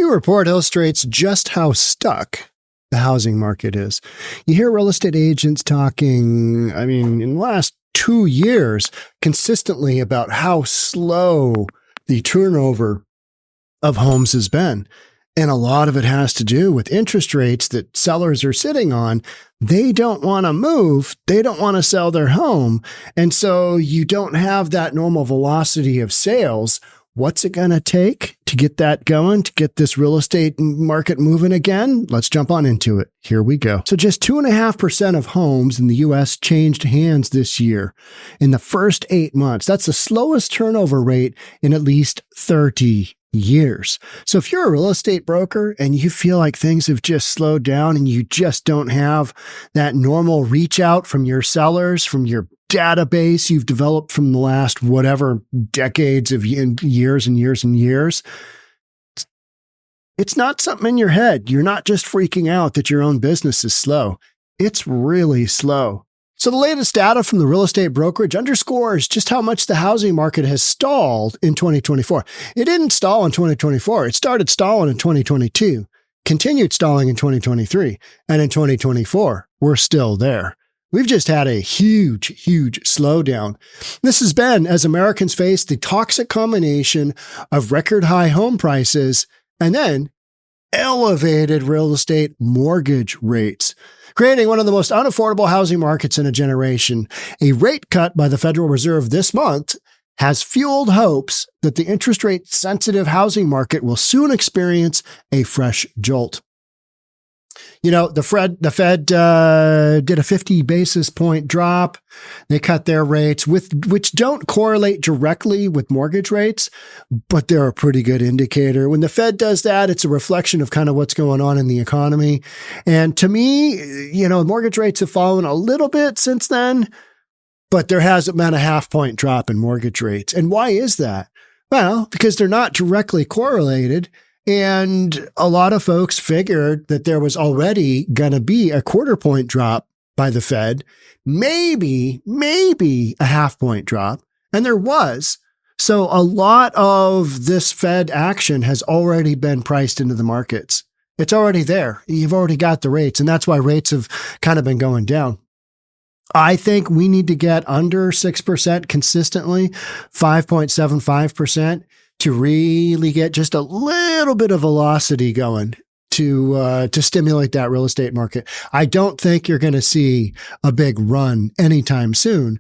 new report illustrates just how stuck the housing market is. You hear real estate agents talking, in the last 2 years, consistently about how slow the turnover of homes has been. And a lot of it has to do with interest rates that sellers are sitting on. They don't want to move. They don't want to sell their home. And so you don't have that normal velocity of sales. What's it going to take to get that going, to get this real estate market moving again? Let's jump on into it. Here we go. So just 2.5% of homes in the U.S. changed hands this year in the first 8 months. That's the slowest turnover rate in at least 30 years. So if you're a real estate broker and you feel like things have just slowed down and you just don't have that normal reach out from your sellers, from your database you've developed from the last whatever decades of years and years and years, it's not something in your head. You're not just freaking out that your own business is slow. It's really slow. So the latest data from the real estate brokerage underscores just how much the housing market has stalled in 2024. It didn't stall in 2024. It started stalling in 2022, continued stalling in 2023, and in 2024, we're still there. We've just had a huge slowdown. This has been as Americans face the toxic combination of record high home prices and then elevated real estate mortgage rates, creating one of the most unaffordable housing markets in a generation. A rate cut by the Federal Reserve this month has fueled hopes that the interest rate sensitive housing market will soon experience a fresh jolt. You know, the Fed did a 50 basis point drop. They cut their rates, which don't correlate directly with mortgage rates, but they're a pretty good indicator. When the Fed does that, it's a reflection of kind of what's going on in the economy. And to me, mortgage rates have fallen a little bit since then, but there hasn't been a 0.5 point drop in mortgage rates. And why is that? Well, because they're not directly correlated. And a lot of folks figured that there was already going to be a 0.25 point drop by the Fed, maybe a 0.5 point drop. And there was. So a lot of this Fed action has already been priced into the markets. It's already there. You've already got the rates. And that's why rates have kind of been going down. I think we need to get under 6% consistently, 5.75%. to really get just a little bit of velocity going to stimulate that real estate market. I don't think you're going to see a big run anytime soon,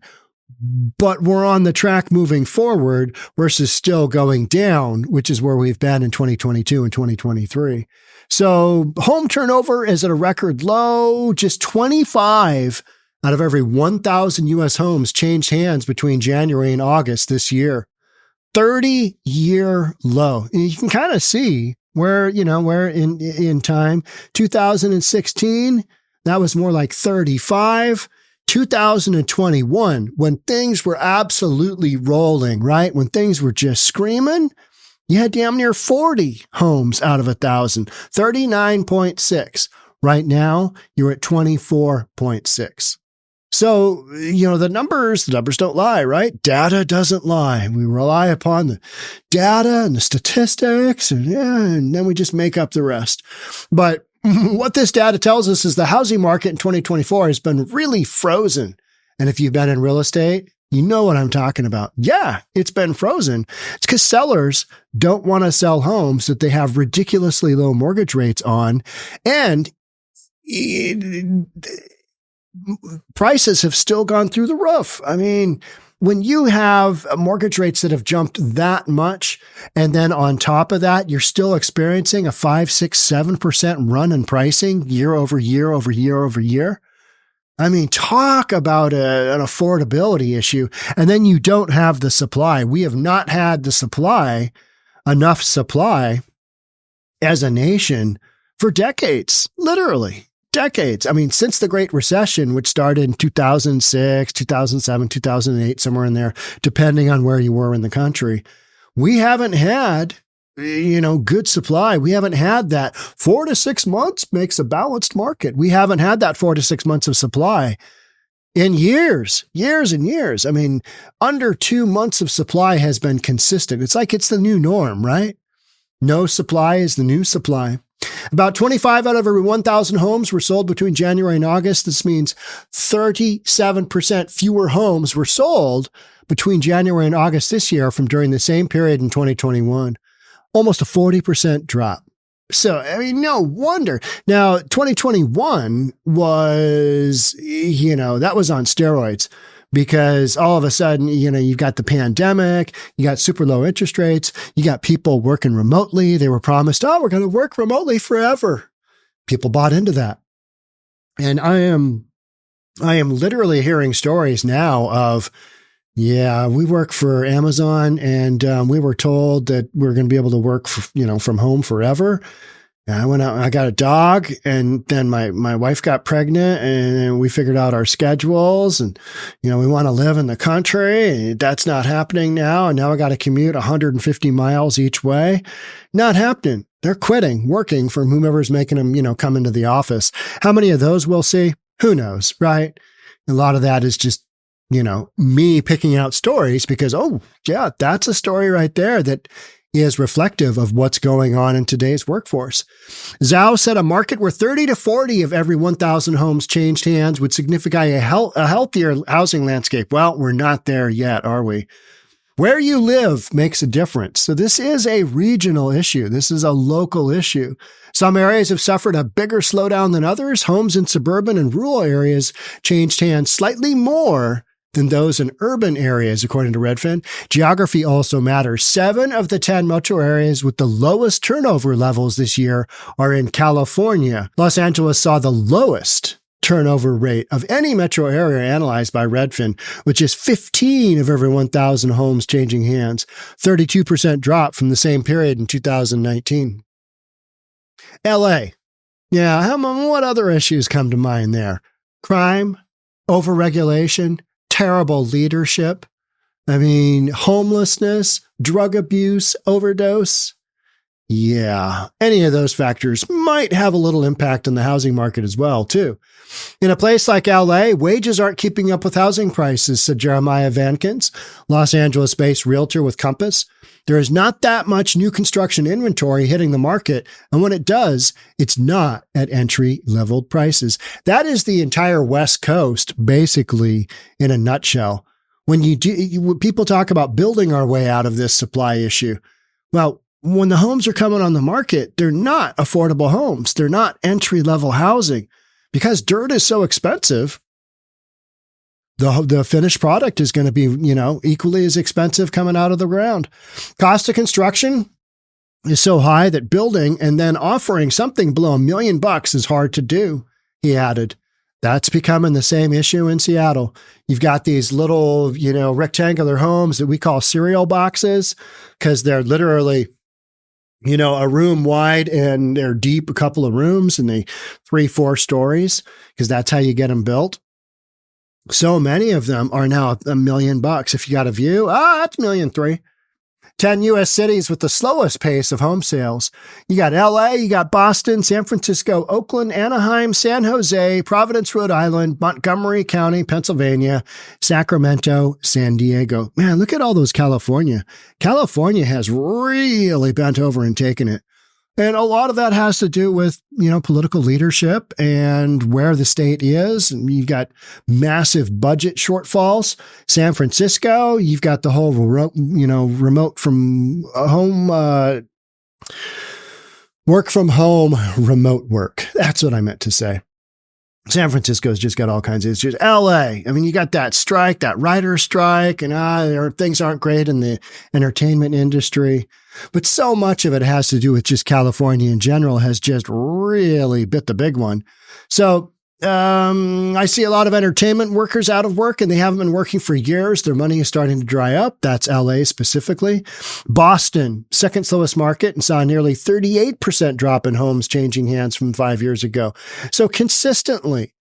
but we're on the track moving forward versus still going down, which is where we've been in 2022 and 2023. So home turnover is at a record low. Just 25 out of every 1,000 U.S. homes changed hands between January and August this year. 30-year low. And you can kind of see where in time, 2016, that was more like 35. 2021, when things were absolutely rolling, right? When things were just screaming, you had damn near 40 homes out of 1,000, 39.6. Right now, you're at 24.6. So, the numbers don't lie, right? Data doesn't lie. We rely upon the data and the statistics, and then we just make up the rest. But what this data tells us is the housing market in 2024 has been really frozen. And if you've been in real estate, you know what I'm talking about. Yeah, it's been frozen. It's because sellers don't want to sell homes that they have ridiculously low mortgage rates on, and prices have still gone through the roof. When you have mortgage rates that have jumped that much, and then on top of that, you're still experiencing a 5, 6, 7% run in pricing year over year over year over year. Talk about an affordability issue. And then you don't have the supply. We have not had enough supply as a nation for decades, literally. Decades. Since the Great Recession, which started in 2006, 2007, 2008, somewhere in there, depending on where you were in the country, we haven't had, good supply. We haven't had that. 4 to 6 months makes a balanced market. We haven't had that 4 to 6 months of supply in years and years. Under 2 months of supply has been consistent. It's like it's the new norm, right? No supply is the new supply. About 25 out of every 1,000 homes were sold between January and August. This means 37% fewer homes were sold between January and August this year from during the same period in 2021. Almost a 40% drop. So, I mean, no wonder. Now, 2021 was, that was on steroids because all of a sudden, you've got the pandemic, you got super low interest rates, you got people working remotely. They were promised, we're going to work remotely forever. People bought into that. And I am literally hearing stories now of, we work for Amazon and we were told that we're going to be able to work, from home forever. And I went out and I got a dog, and then my wife got pregnant, and we figured out our schedules, and, we want to live in the country. That's not happening now. And now I got to commute 150 miles each way. Not happening. They're quitting working from whomever's making them, come into the office. How many of those we'll see? Who knows, right? A lot of that is just, me picking out stories because, that's a story right there that is reflective of what's going on in today's workforce. 𝗧𝗠𝗘𝗏 said a market where 30 to 40 of every 1,000 homes changed hands would signify a healthier housing landscape. Well, we're not there yet, are we? Where you live makes a difference. So this is a regional issue. This is a local issue. Some areas have suffered a bigger slowdown than others. Homes in suburban and rural areas changed hands slightly more than those in urban areas, according to Redfin. Geography also matters. 7 of the 10 metro areas with the lowest turnover levels this year are in California. Los Angeles saw the lowest turnover rate of any metro area analyzed by Redfin, which is 15 of every 1,000 homes changing hands, 32% drop from the same period in 2019. LA. Yeah, what other issues come to mind there? Crime, overregulation, terrible leadership. Homelessness, drug abuse, overdose. Yeah, any of those factors might have a little impact on the housing market as well, too. In a place like LA, wages aren't keeping up with housing prices, said 𝗬𝗓𝗓𝗏, Los Angeles-based realtor with Compass. There is not that much new construction inventory hitting the market, and when it does, it's not at entry-level prices. That is the entire West Coast, basically, in a nutshell. When people talk about building our way out of this supply issue, well, when the homes are coming on the market, they're not affordable homes. They're not entry-level housing. Because dirt is so expensive, the finished product is going to be, equally as expensive coming out of the ground. Cost of construction is so high that building and then offering something below $1 million is hard to do, he added. That's becoming the same issue in Seattle. You've got these little, rectangular homes that we call cereal boxes because they're literally a room wide and they're deep, a couple of rooms, and they 3-4 stories because that's how you get them built. So many of them are now $1 million. If you got a view, that's $1.3 million. 10 U.S. cities with the slowest pace of home sales. You got LA, you got Boston, San Francisco, Oakland, Anaheim, San Jose, Providence, Rhode Island, Montgomery County, Pennsylvania, Sacramento, San Diego. Man, look at all those California. California has really bent over and taken it. And a lot of that has to do with, political leadership and where the state is. And you've got massive budget shortfalls. San Francisco, you've got the whole, remote from home, work from home, remote work. That's what I meant to say. San Francisco's just got all kinds of issues. LA, you got that strike, that writer's strike, and things aren't great in the entertainment industry. But so much of it has to do with just California in general has just really bit the big one. So I see a lot of entertainment workers out of work, and they haven't been working for years. Their money is starting to dry up. That's LA specifically. Boston, second slowest market, and saw a nearly 38% drop in homes changing hands from 5 years ago. So consistently,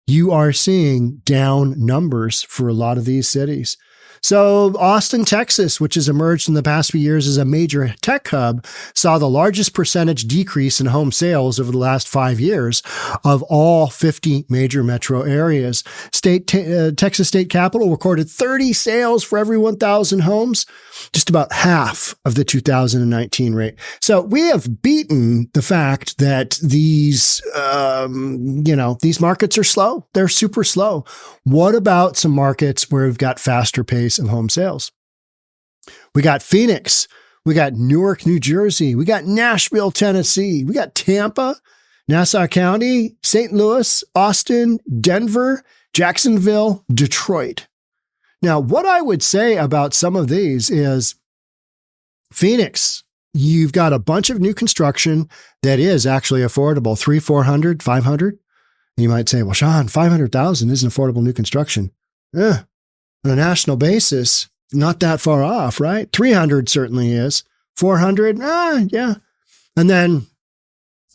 you are seeing down numbers for a lot of these cities. So Austin, Texas, which has emerged in the past few years as a major tech hub, saw the largest percentage decrease in home sales over the last 5 years of all 50 major metro areas. Texas State Capitol recorded 30 sales for every 1,000 homes, just about half of the 2019 rate. So we have beaten the fact that these markets are slow. They're super slow. What about some markets where we've got faster pace of home sales? We got Phoenix. We got Newark, New Jersey. We got Nashville, Tennessee. We got Tampa, Nassau County, St. Louis, Austin, Denver, Jacksonville, Detroit. Now, what I would say about some of these is Phoenix, you've got a bunch of new construction that is actually affordable, 300, 400, 500. And you might say, well, Sean, 500,000 isn't affordable new construction. On a national basis, not that far off, right? 300 certainly is. 400, yeah. And then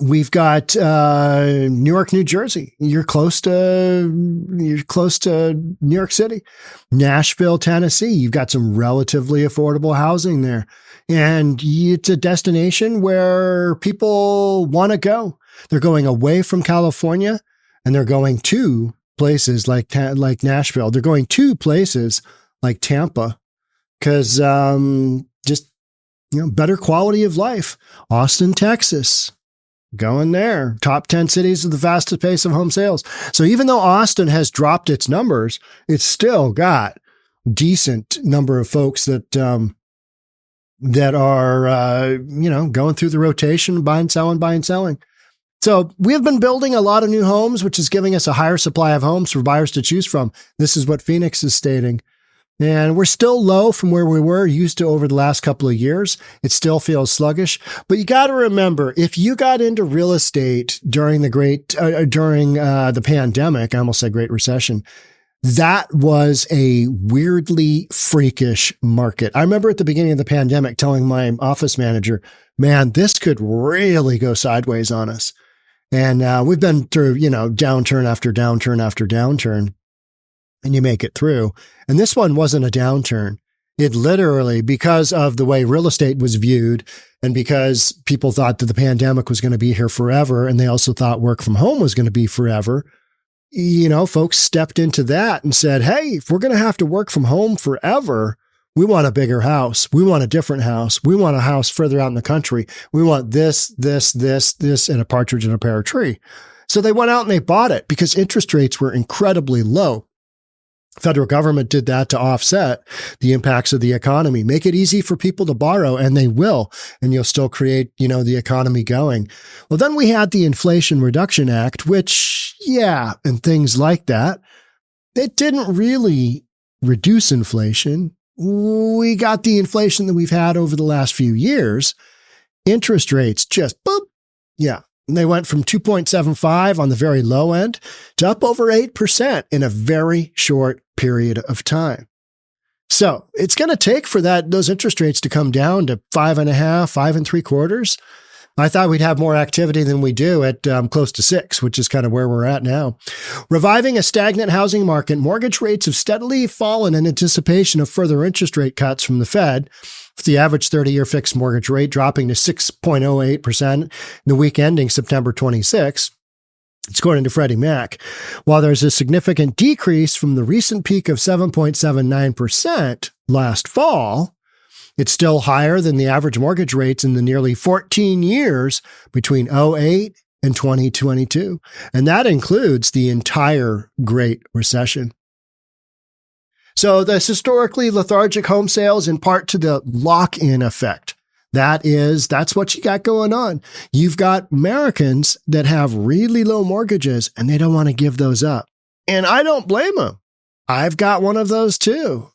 we've got Newark, New Jersey. You're close to New York City. Nashville, Tennessee. You've got some relatively affordable housing there. And it's a destination where people want to go. They're going away from California and they're going to places like Nashville. They're going to places like Tampa because better quality of life. Austin, Texas. Going there. Top 10 cities with the fastest pace of home sales. So even though Austin has dropped its numbers, it's still got decent number of folks that are going through the rotation, buying, selling. So we have been building a lot of new homes, which is giving us a higher supply of homes for buyers to choose from. This is what Phoenix is stating. And we're still low from where we were used to over the last couple of years. It still feels sluggish, but you got to remember, if you got into real estate during the pandemic, I almost said Great Recession, that was a weirdly freakish market. I remember at the beginning of the pandemic telling my office manager, man, this could really go sideways on us. And we've been through, downturn after downturn after downturn. And you make it through. And this one wasn't a downturn. It literally, because of the way real estate was viewed and because people thought that the pandemic was going to be here forever, and they also thought work from home was going to be forever, folks stepped into that and said, hey, if we're going to have to work from home forever, we want a bigger house. We want a different house. We want a house further out in the country. We want this, and a partridge in a pear tree. So they went out and they bought it because interest rates were incredibly low. Federal government did that to offset the impacts of the economy, make it easy for people to borrow, and they will, and you'll still create, the economy going. Well, then we had the Inflation Reduction Act, which, and things like that. It didn't really reduce inflation. We got the inflation that we've had over the last few years. Interest rates just, boop, And they went from 2.75 on the very low end to up over 8% in a very short period of time. So it's going to take for those interest rates to come down to 5.5, 5.75. I thought we'd have more activity than we do at close to 6, which is kind of where we're at now. Reviving a stagnant housing market, mortgage rates have steadily fallen in anticipation of further interest rate cuts from the Fed, with the average 30-year fixed mortgage rate dropping to 6.08% in the week ending September 26. It's according to Freddie Mac. While there's a significant decrease from the recent peak of 7.79% last fall, it's still higher than the average mortgage rates in the nearly 14 years between 2008 and 2022. And that includes the entire Great Recession. So this historically lethargic home sales in part to the lock-in effect. That's what you got going on. You've got Americans that have really low mortgages and they don't want to give those up. And I don't blame them. I've got one of those too.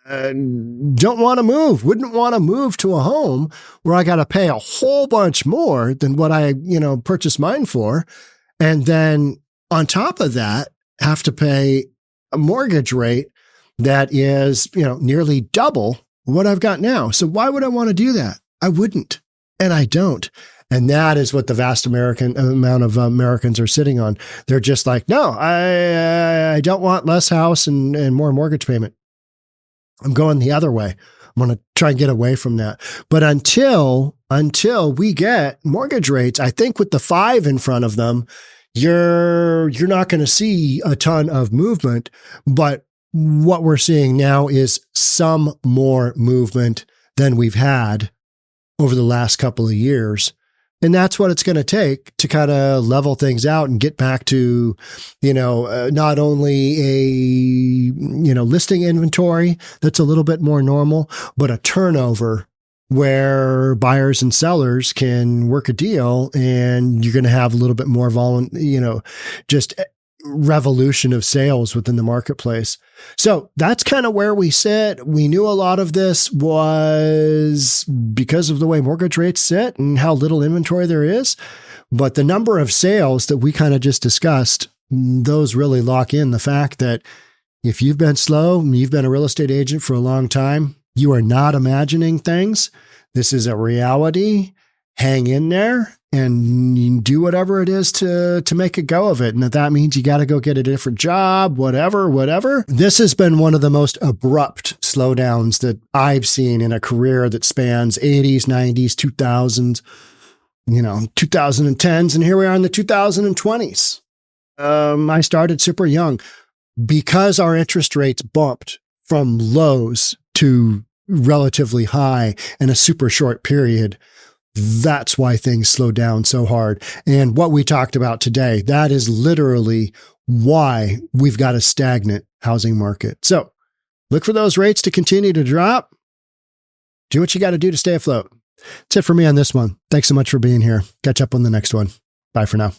Don't want to move, wouldn't want to move to a home where I got to pay a whole bunch more than what I, purchased mine for. And then on top of that, have to pay a mortgage rate that is, nearly double what I've got now. So why would I want to do that? I wouldn't. And I don't. And that is what the vast amount of Americans are sitting on. They're just like, no, I don't want less house and more mortgage payment. I'm going the other way. I'm going to try and get away from that. But until we get mortgage rates, I think with the 5 in front of them, you're not going to see a ton of movement. But what we're seeing now is some more movement than we've had over the last couple of years. And that's what it's going to take to kind of level things out and get back to, not only a, listing inventory that's a little bit more normal, but a turnover where buyers and sellers can work a deal, and you're going to have a little bit more just revolution of sales within the marketplace. So that's kind of where we sit. We knew a lot of this was because of the way mortgage rates sit and how little inventory there is. But the number of sales that we kind of just discussed, those really lock in the fact that if you've been slow and you've been a real estate agent for a long time, you are not imagining things. This is a reality. Hang in there and do whatever it is to make a go of it. And if that means you got to go get a different job, whatever. This has been one of the most abrupt slowdowns that I've seen in a career that spans 80s, 90s, 2000s, 2010s. And here we are in the 2020s. I started super young because our interest rates bumped from lows to relatively high in a super short period. That's why things slow down so hard. And what we talked about today, that is literally why we've got a stagnant housing market. So look for those rates to continue to drop. Do what you got to do to stay afloat. That's it for me on this one. Thanks so much for being here. Catch up on the next one. Bye for now.